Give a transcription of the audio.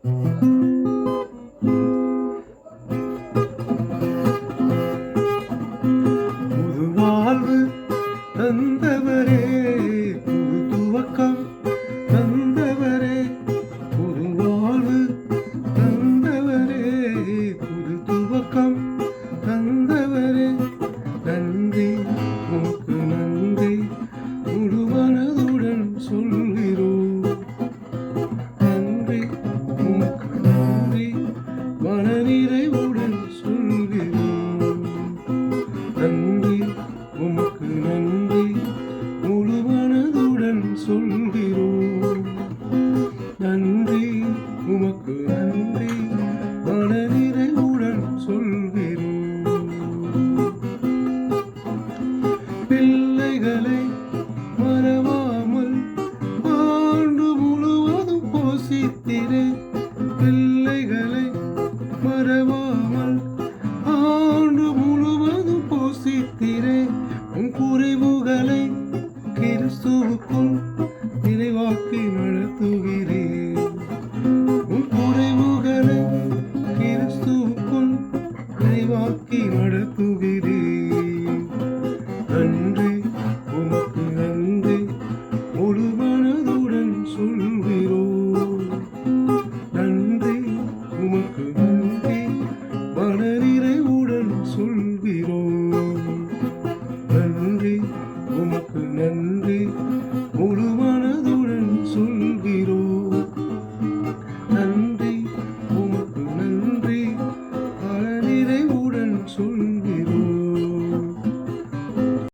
புது வாழ்வு தந்தவரே, புது துவக்கம் தந்தவரே, புது வாழ்வு தந்தவரே, புது துவக்கம் தந்தவரே, நன்றி உமக்கு நன்றி முழு மனதுடன் சொல்கிறோம். நன்றி உமக்கு நன்றி மனநிறைவுடன் சொல்கிறோம். நன்றி உமக்கு நன்றி முழு மனதுடன் சொல்கிறோம். நன்றி உமக்கு நன்றி மனநிறைவுடன் சொல்கிறோம். பிள்ளைகளை மறவாமல் ஆண்டு முழுவதும் போஷித்திரே. பிள்ளைகளை மறவாமல் ஆண்டு முழுவதும் போஷித்திரே. உன் குறைவுகளை கிறிஸ்துவுக்குள் நிறைவாக்கி நடத்துகிறேன். உன் குறைவுகளை கிறிஸ்துவுக்குள் நிறைவாக்கி நடத்துகிறேன். நன்றி உமக்கு நன்றி முழு மனதுடன் சொல்கிறோம். நன்றி உமக்கு நன்றி மனநிறைவுடன் சொல்கிறோம். நன்றி உமக்கு நன்றி முழு